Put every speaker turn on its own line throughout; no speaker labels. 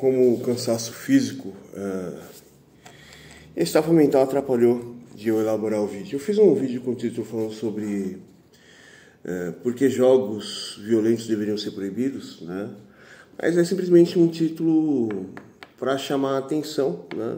como o cansaço físico e estado mental atrapalhou de eu elaborar o vídeo. Eu fiz um vídeo com o título falando sobre por que jogos violentos deveriam ser proibidos, né? Mas é simplesmente um título para chamar a atenção, né?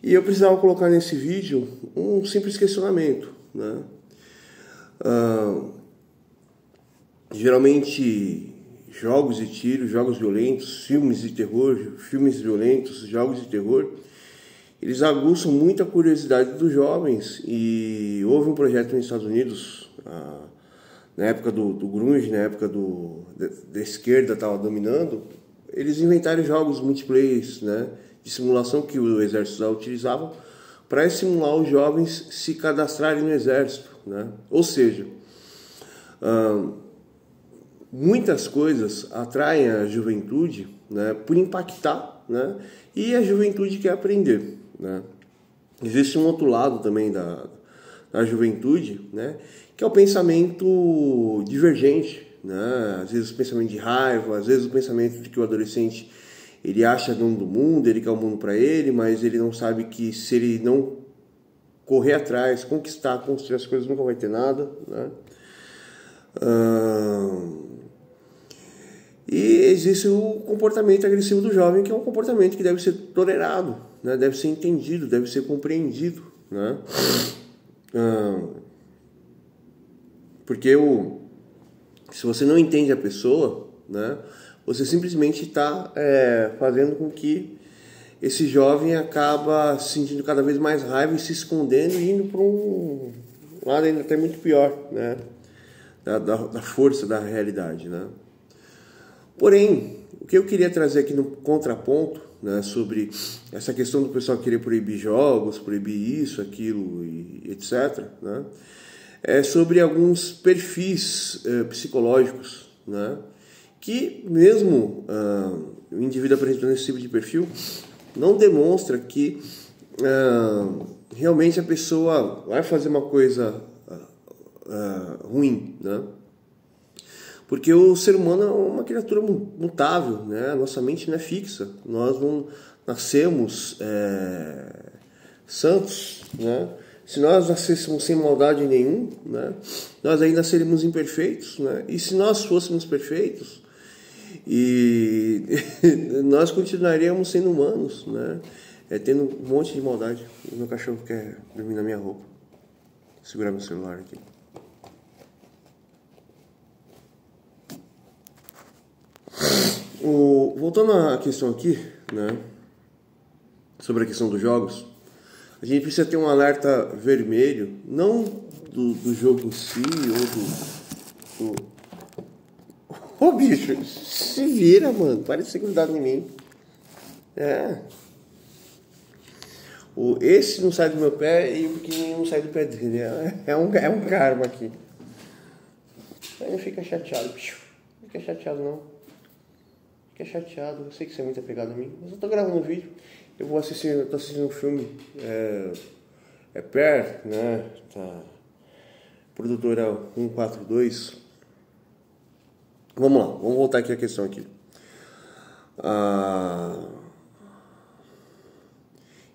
E eu precisava colocar nesse vídeo um simples questionamento, né? Geralmente jogos de tiro, jogos violentos, filmes de terror, filmes violentos, jogos de terror, eles aguçam muita curiosidade dos jovens. E houve um projeto nos Estados Unidos, na época do grunge, na época da esquerda estava dominando, eles inventaram jogos multiplayer, né, de simulação que o exército utilizava para estimular os jovens se cadastrarem no exército, né? Ou seja, muitas coisas atraem a juventude, né, por impactar, né, e a juventude quer aprender, né? Existe um outro lado também da juventude, né, que é o pensamento divergente, né? Às vezes o pensamento de raiva, às vezes o pensamento de que o adolescente ele acha dono do mundo, ele quer o mundo para ele, mas ele não sabe que se ele não correr atrás, conquistar, construir as coisas, nunca vai ter nada, né? E existe o comportamento agressivo do jovem, que é um comportamento que deve ser tolerado, né? Deve ser entendido, deve ser compreendido, né? Porque se você não entende a pessoa, né, você simplesmente está fazendo com que esse jovem acaba sentindo cada vez mais raiva e se escondendo e indo para um lado ainda até muito pior, né, da força da realidade, né? Porém, o que eu queria trazer aqui no contraponto, né, sobre essa questão do pessoal querer proibir jogos, proibir isso, aquilo e etc., né, é sobre alguns perfis psicológicos, né, que mesmo o indivíduo apresentando esse tipo de perfil não demonstra que realmente a pessoa vai fazer uma coisa ruim, né? Porque o ser humano é uma criatura mutável, né? Nossa mente não é fixa. Nós não nascemos santos, né? Se nós nascêssemos sem maldade nenhum, né, nós ainda seríamos imperfeitos, né? E se nós fôssemos perfeitos, nós continuaríamos sendo humanos, né? Tendo um monte de maldade. O meu cachorro quer dormir na minha roupa. Vou segurar meu celular aqui. Voltando à questão aqui, né, sobre a questão dos jogos, a gente precisa ter um alerta vermelho, não do jogo em si, ou do... Ô bicho, se vira, mano, para de ser grudado em mim. Esse não sai do meu pé e o pequenininho não sai do pé dele. É um karma aqui. Aí não fica chateado, bicho. Não fica chateado não. Fica chateado, eu sei que você é muito apegado a mim, mas eu tô gravando um vídeo. Eu tô assistindo um filme, Per, né, tá, produtora 142. Vamos lá, vamos voltar aqui à questão aqui.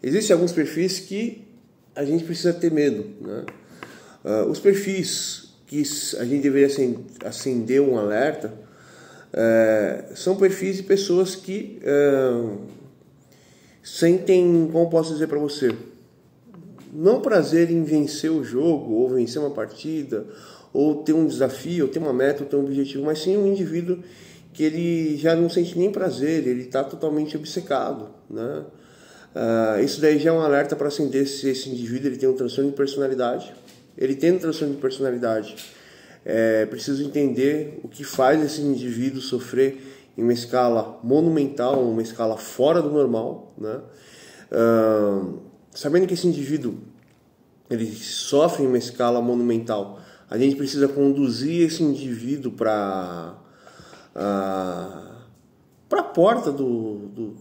Existem alguns perfis que a gente precisa ter medo, né? Os perfis que a gente deveria acender um alerta são perfis de pessoas que sentem, como posso dizer para você, não prazer em vencer o jogo, ou vencer uma partida, ou ter um desafio, ou ter uma meta, ou ter um objetivo, mas sim um indivíduo que ele já não sente nem prazer, ele está totalmente obcecado, né? Isso daí já é um alerta para acender se esse indivíduo ele tem um transtorno de personalidade. Ele tem um transtorno de personalidade, preciso entender o que faz esse indivíduo sofrer em uma escala monumental, uma escala fora do normal, né? Sabendo que esse indivíduo ele sofre em uma escala monumental, a gente precisa conduzir esse indivíduo para a porta do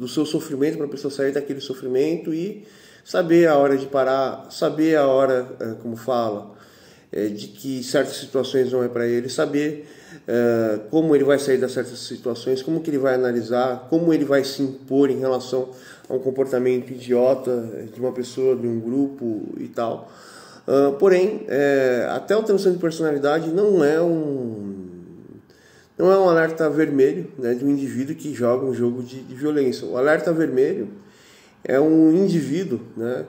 seu sofrimento, para a pessoa sair daquele sofrimento e saber a hora de parar, saber a hora, como fala, de que certas situações não é para ele, saber como ele vai sair das certas situações, como que ele vai analisar, como ele vai se impor em relação a um comportamento idiota de uma pessoa, de um grupo e tal. Porém, até o transtorno de personalidade não é um alerta vermelho, né, de um indivíduo que joga um jogo de violência. O alerta vermelho é um indivíduo, né,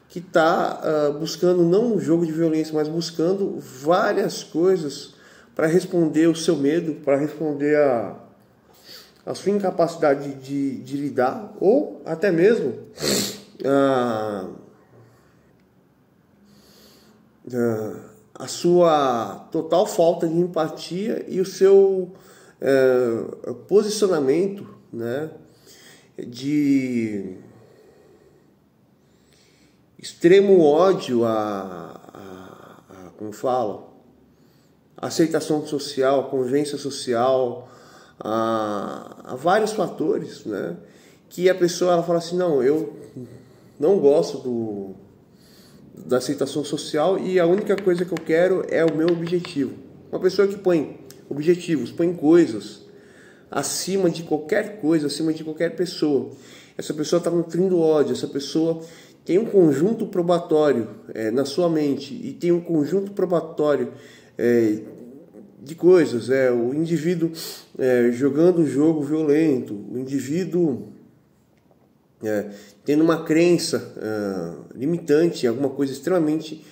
que está buscando não um jogo de violência, mas buscando várias coisas para responder o seu medo, para responder a sua incapacidade de lidar, ou até mesmo a sua total falta de empatia e o seu posicionamento, né, de extremo ódio como fala, aceitação social, convivência social, a vários fatores, né, que a pessoa ela fala assim, não, eu não gosto da aceitação social e a única coisa que eu quero é o meu objetivo. Uma pessoa que põe objetivos, põe coisas acima de qualquer coisa, acima de qualquer pessoa. Essa pessoa está nutrindo ódio, essa pessoa tem um conjunto probatório na sua mente e tem um conjunto probatório de coisas. O indivíduo jogando jogo violento, o indivíduo tendo uma crença limitante, alguma coisa extremamente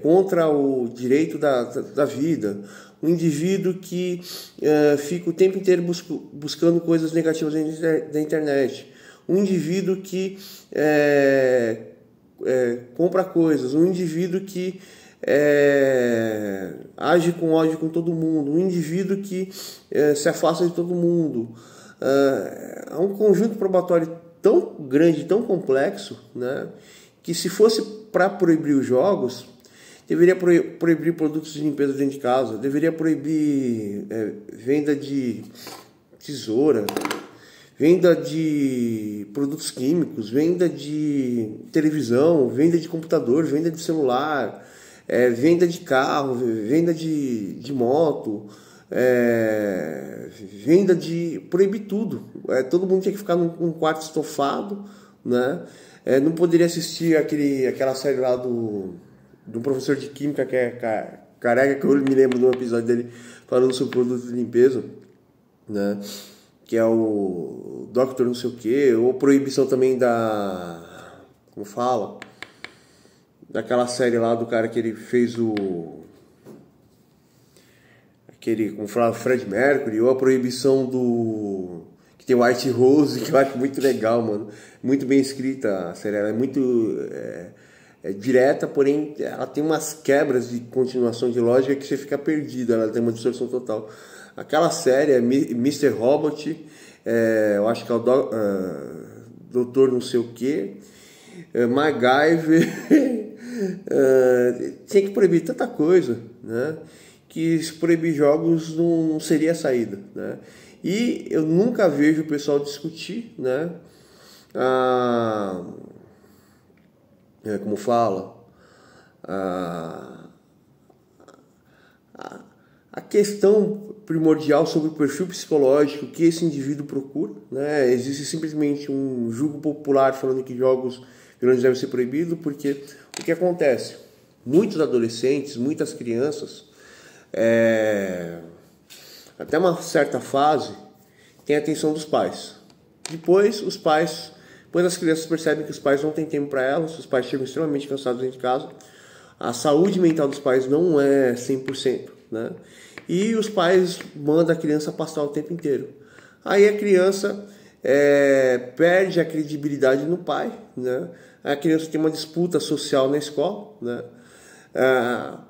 contra o direito da vida, um indivíduo que fica o tempo inteiro buscando coisas negativas da internet, um indivíduo que compra coisas, um indivíduo que age com ódio com todo mundo, um indivíduo que se afasta de todo mundo. Há um conjunto probatório tão grande, tão complexo, né, que se fosse para proibir os jogos, deveria proibir produtos de limpeza dentro de casa, deveria proibir venda de tesoura, venda de produtos químicos, venda de televisão, venda de computador, venda de celular, venda de carro, venda de moto, venda de... proibir tudo. Todo mundo tinha que ficar num quarto estofado, né? Não poderia assistir aquela série lá do professor de química que é careca, que eu me lembro de um episódio dele falando sobre produtos de limpeza, né? Que é o Dr. não sei o que, ou proibição também como fala? Daquela série lá do cara que ele fez como fala, Fred Mercury, ou a proibição que tem White Rose, que eu acho muito legal, mano. Muito bem escrita a série, ela é muito direta, porém ela tem umas quebras de continuação de lógica que você fica perdido, ela tem uma distorção total. Aquela série é Mr. Robot, eu acho que é o Doutor não sei o que, MacGyver, tinha que proibir tanta coisa, né? Que se proibir jogos não seria a saída, né? E eu nunca vejo o pessoal discutir, né? Como fala? A questão primordial sobre o perfil psicológico que esse indivíduo procura, né? Existe simplesmente um julgo popular falando que jogos violentos devem ser proibidos, porque o que acontece? Muitos adolescentes, muitas crianças, até uma certa fase, tem a atenção dos pais. Depois as crianças percebem que os pais não têm tempo para elas, os pais chegam extremamente cansados dentro de casa, a saúde mental dos pais não é 100%, né? E os pais mandam a criança pastar o tempo inteiro. Aí a criança perde a credibilidade no pai, né? A criança tem uma disputa social na escola, né?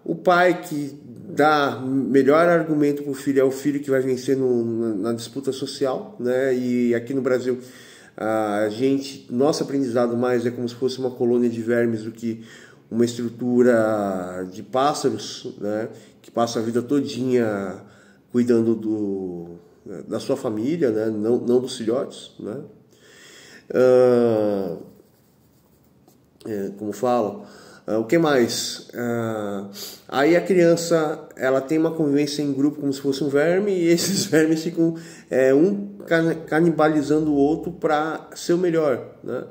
O pai que dá melhor argumento para o filho é o filho que vai vencer na disputa social, né? E aqui no Brasil nosso aprendizado mais é como se fosse uma colônia de vermes do que uma estrutura de pássaros, né? Que passa a vida todinha cuidando da sua família, né? Não dos filhotes, né? Como fala, O que mais? Aí a criança, ela tem uma convivência em grupo como se fosse um verme, e esses vermes ficam um canibalizando o outro para ser o melhor, né?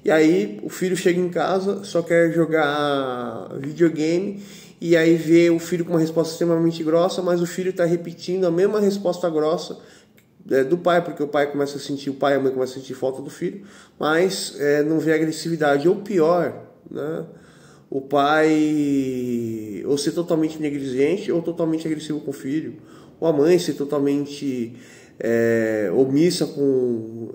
E aí o filho chega em casa, só quer jogar videogame, e aí vê o filho com uma resposta extremamente grossa, mas o filho está repetindo a mesma resposta grossa do pai, porque o pai e a mãe começam a sentir falta do filho, mas não vê agressividade. Ou pior, né? O pai ou ser totalmente negligente ou totalmente agressivo com o filho, ou a mãe ser totalmente omissa com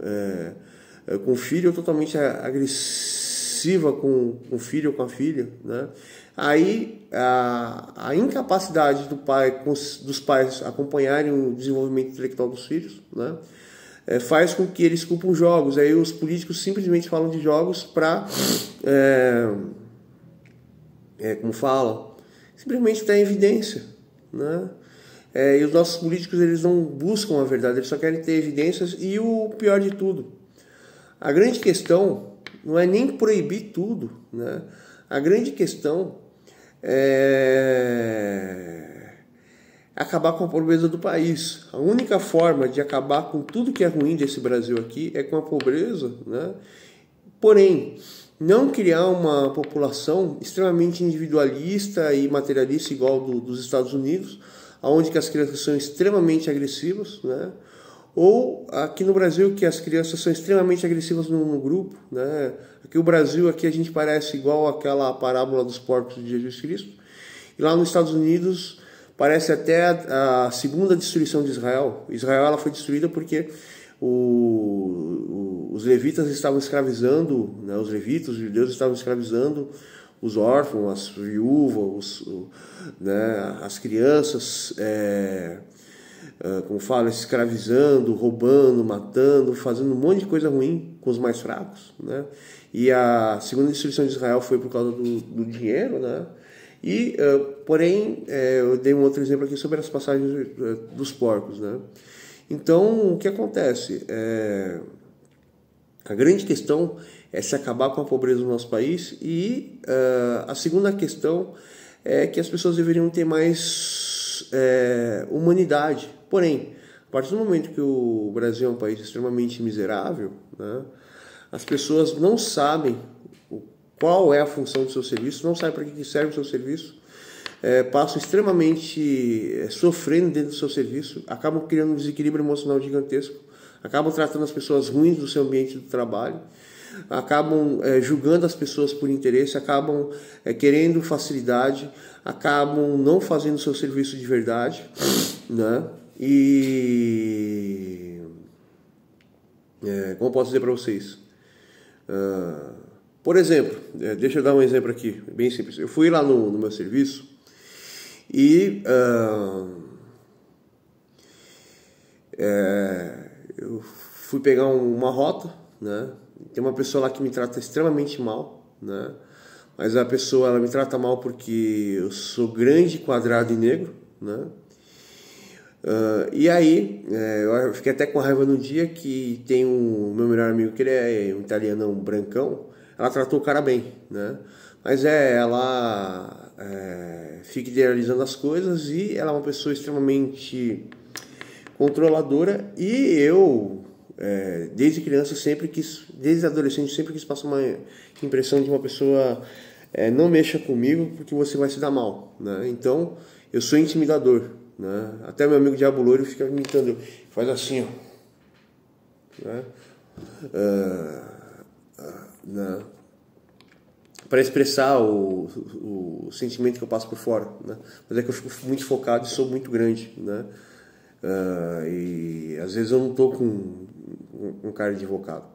o filho, ou totalmente agressiva com o filho ou com a filha, né? Aí a incapacidade dos pais acompanharem o desenvolvimento intelectual dos filhos, né? Faz com que eles culpam jogos. Aí os políticos simplesmente falam de jogos para como falam, simplesmente está em evidência, né? E os nossos políticos, eles não buscam a verdade, eles só querem ter evidências. E o pior de tudo, a grande questão não é nem proibir tudo, né? A grande questão é acabar com a pobreza do país. A única forma de acabar com tudo que é ruim desse Brasil aqui é com a pobreza, né? Porém, não criar uma população extremamente individualista e materialista igual dos Estados Unidos, onde que as crianças são extremamente agressivas, né? Ou aqui no Brasil, que as crianças são extremamente agressivas no grupo, né? Aqui o Brasil, aqui a gente parece igual aquela parábola dos porcos de Jesus Cristo, e lá nos Estados Unidos parece até a segunda destruição de Israel. Israel, ela foi destruída porque os levitas estavam escravizando, né? Os judeus estavam escravizando os órfãos, as viúvas, né? As crianças, como fala, escravizando, roubando, matando, fazendo um monte de coisa ruim com os mais fracos, né? E a segunda destruição de Israel foi por causa do dinheiro, né? E, porém, eu dei um outro exemplo aqui sobre as passagens dos porcos, né? Então, o que acontece? A grande questão é se acabar com a pobreza no nosso país, e a segunda questão é que as pessoas deveriam ter mais humanidade. Porém, a partir do momento que o Brasil é um país extremamente miserável, né, as pessoas não sabem qual é a função do seu serviço, não sabem para que serve o seu serviço, passam extremamente sofrendo dentro do seu serviço, acabam criando um desequilíbrio emocional gigantesco, acabam tratando as pessoas ruins do seu ambiente do trabalho, acabam julgando as pessoas por interesse, acabam querendo facilidade, acabam não fazendo o seu serviço de verdade, né? E como eu posso dizer para vocês? Por exemplo, deixa eu dar um exemplo aqui, bem simples. Eu fui lá no meu serviço e eu fui pegar uma rota, né? Tem uma pessoa lá que me trata extremamente mal, né? Mas a pessoa, ela me trata mal porque eu sou grande, quadrado e negro, né? E aí, eu fiquei até com raiva no dia que tem o meu melhor amigo, que ele é um italianão brancão. Ela tratou o cara bem, né? Mas ela fica idealizando as coisas, e ela é uma pessoa extremamente controladora. E eu, desde criança, desde adolescente, sempre quis passar uma impressão de uma pessoa, não mexa comigo porque você vai se dar mal, né? Então, eu sou intimidador, né? Até meu amigo Diabo Loiro fica me imitando, faz assim, ó, né? Né? Para expressar o sentimento que eu passo por fora, né? Mas é que eu fico muito focado e sou muito grande, né? E às vezes eu não tô com cara de invocado.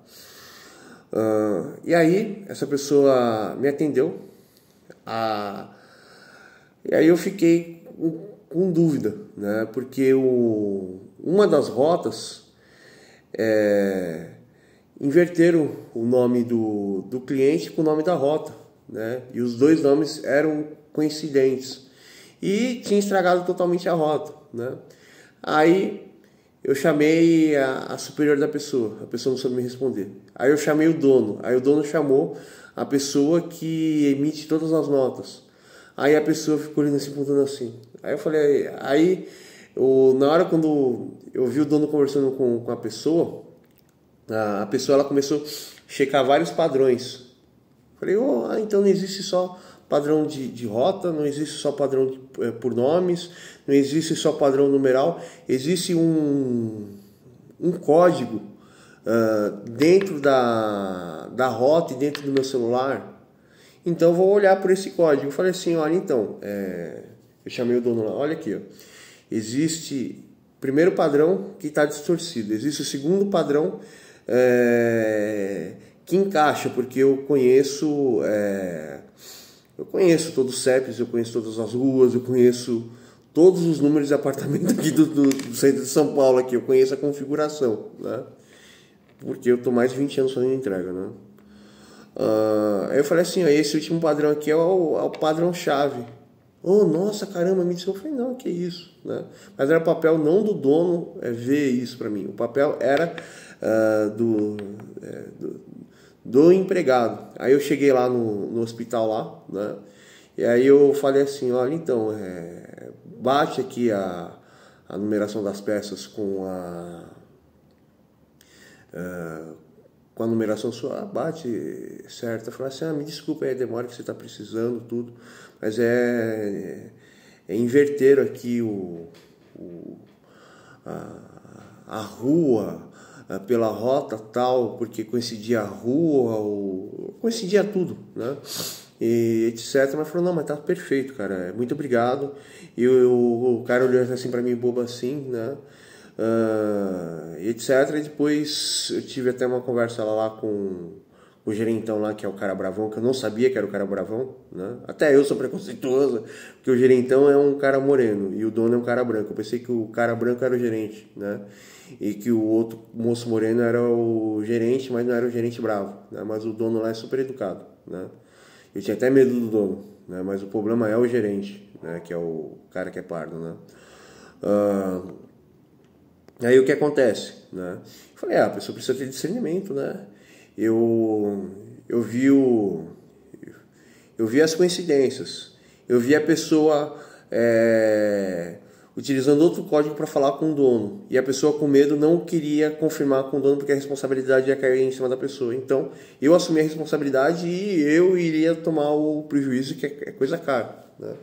E aí essa pessoa me atendeu, e aí eu fiquei com dúvida, né? Porque uma das rotas inverteram o nome do cliente com o nome da rota, né? E os dois nomes eram coincidentes e tinha estragado totalmente a rota, né? Aí Eu chamei a superior da pessoa, a pessoa não soube me responder. Aí eu chamei o dono, aí o dono chamou a pessoa que emite todas as notas. Aí a pessoa ficou olhando assim, perguntando assim. Aí eu falei, na hora quando eu vi o dono conversando com a pessoa ela começou a checar vários padrões. Falei, então não existe só padrão de rota, não existe só padrão por nomes, não existe só padrão numeral, existe um código dentro da rota e dentro do meu celular. Então eu vou olhar por esse código. Eu falei assim, olha, então, eu chamei o dono lá, olha aqui, ó. Existe o primeiro padrão que está distorcido, existe o segundo padrão que encaixa, porque eu conheço todos os CEPs, eu conheço todas as ruas, eu conheço todos os números de apartamento aqui do centro de São Paulo, aqui, eu conheço a configuração, né? Porque eu estou mais de 20 anos fazendo entrega, né? Aí eu falei assim, esse último padrão aqui é o padrão-chave. Oh, nossa, caramba, me disse. Eu falei, não, que isso, né? Mas era o papel não do dono ver isso para mim. O papel era do empregado. Aí eu cheguei lá no hospital lá, né? E aí eu falei assim, olha, então, bate aqui a numeração das peças com a numeração sua, bate certo. Eu falei assim, me desculpa aí a demora que você está precisando, tudo, mas é inverter aqui a rua pela rota tal, porque coincidia a rua, coincidia tudo, né? E etc. Mas falou, não, mas tá perfeito, cara, muito obrigado. E o cara olhou assim para mim, bobo assim, né? Etc. E depois eu tive até uma conversa lá com o gerentão lá, que é o cara bravão, que eu não sabia que era o cara bravão, né? Até eu sou preconceituoso, porque o gerentão é um cara moreno e o dono é um cara branco. Eu pensei que o cara branco era o gerente, né? E que o outro moço moreno era o gerente, mas não era o gerente bravo, né? Mas o dono lá é super educado, né? Eu tinha até medo do dono, né? Mas o problema é o gerente, né? Que é o cara que é pardo, né? Aí o que acontece, né? Eu falei, a pessoa precisa ter discernimento, né? Eu vi as coincidências. Eu vi a pessoa utilizando outro código para falar com o dono. E a pessoa com medo não queria confirmar com o dono porque a responsabilidade ia cair em cima da pessoa. Então, eu assumi a responsabilidade e eu iria tomar o prejuízo, que é coisa cara, né?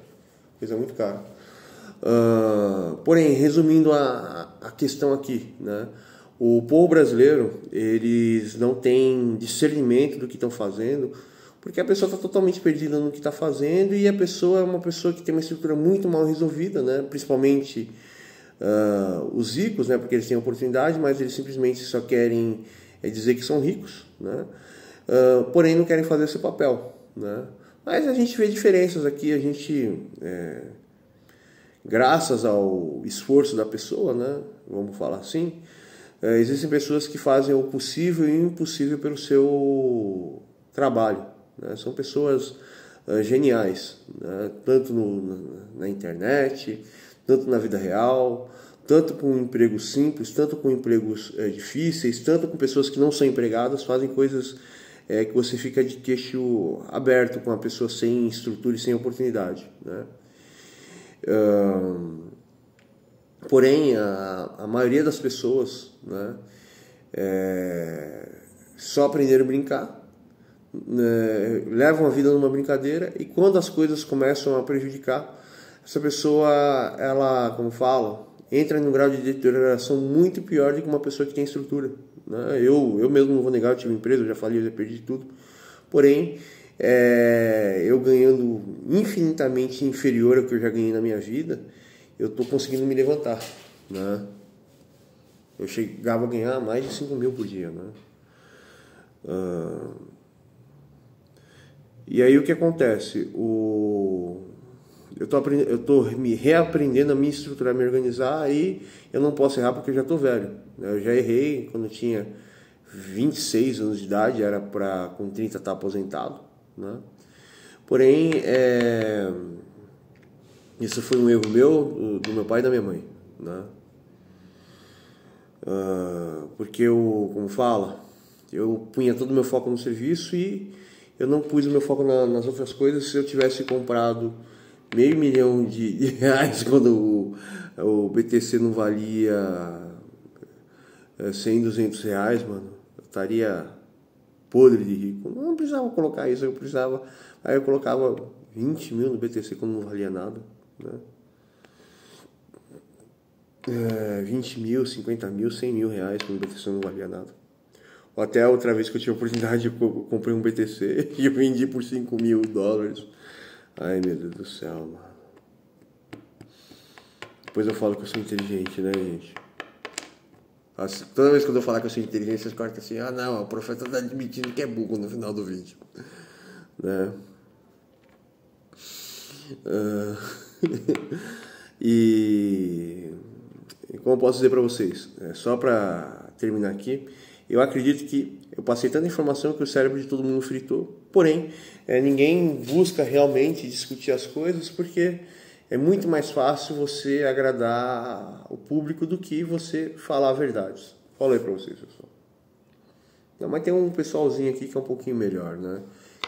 Coisa muito cara. Porém, resumindo a questão aqui, né? O povo brasileiro, eles não têm discernimento do que estão fazendo, porque a pessoa está totalmente perdida no que está fazendo e a pessoa é uma pessoa que tem uma estrutura muito mal resolvida, né? Principalmente os ricos, né? Porque eles têm oportunidade, mas eles simplesmente só querem dizer que são ricos, né? Porém não querem fazer seu papel, né? Mas a gente vê diferenças aqui, a gente graças ao esforço da pessoa, né? Vamos falar assim, existem pessoas que fazem o possível e o impossível pelo seu trabalho, né? São pessoas geniais, né? Tanto na internet, tanto na vida real, tanto com empregos simples, tanto com empregos difíceis, tanto com pessoas que não são empregadas, fazem coisas que você fica de queixo aberto com uma pessoa sem estrutura e sem oportunidade, né? Porém, a maioria das pessoas, né, só aprenderam a brincar, né, levam a vida numa brincadeira e quando as coisas começam a prejudicar, essa pessoa, ela, como falo, entra num grau de deterioração muito pior do que uma pessoa que tem estrutura, né? Eu mesmo não vou negar, eu tive empresa, eu já falei, eu já perdi tudo. Porém, eu ganhando infinitamente inferior ao que eu já ganhei na minha vida, eu estou conseguindo me levantar, né? Eu chegava a ganhar mais de 5 mil por dia, né? E aí o que acontece? Eu estou me reaprendendo a me estruturar, a me organizar, e eu não posso errar porque eu já estou velho, né? Eu já errei quando eu tinha 26 anos de idade, era para com 30 estar aposentado, né? Porém, isso foi um erro meu, do meu pai e da minha mãe, né? Porque eu, como fala, eu punha todo o meu foco no serviço e eu não pus o meu foco nas outras coisas. Se eu tivesse comprado meio milhão de reais quando o BTC não valia 100, 200 reais, mano, eu estaria podre de rico. Não precisava colocar isso, aí eu colocava 20 mil no BTC quando não valia nada, né? 20 mil, 50 mil, 100 mil reais quando o BTC não valia nada. Ou até a outra vez que eu tive a oportunidade, eu comprei um BTC e eu vendi por 5 mil dólares. Ai, meu Deus do céu, mano. Depois eu falo que eu sou inteligente, né, gente? Toda vez que eu falar que eu sou inteligente, vocês cortam assim: ah, não, o profeta tá admitindo que é burro no final do vídeo, né? E como eu posso dizer para vocês, só para terminar aqui, eu acredito que eu passei tanta informação que o cérebro de todo mundo fritou. Porém, ninguém busca realmente discutir as coisas, porque é muito mais fácil você agradar o público do que você falar verdades. Fala aí para vocês, pessoal. Não, mas tem um pessoalzinho aqui que é um pouquinho melhor, né?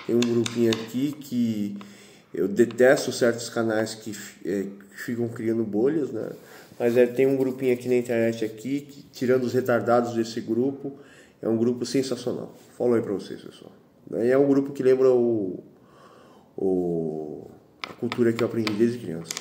Tem um grupinho aqui que eu detesto certos canais que ficam criando bolhas, né? Mas tem um grupinho aqui na internet aqui que, tirando os retardados desse grupo, é um grupo sensacional. Falo aí pra vocês, pessoal. É um grupo que lembra a cultura que eu aprendi desde criança.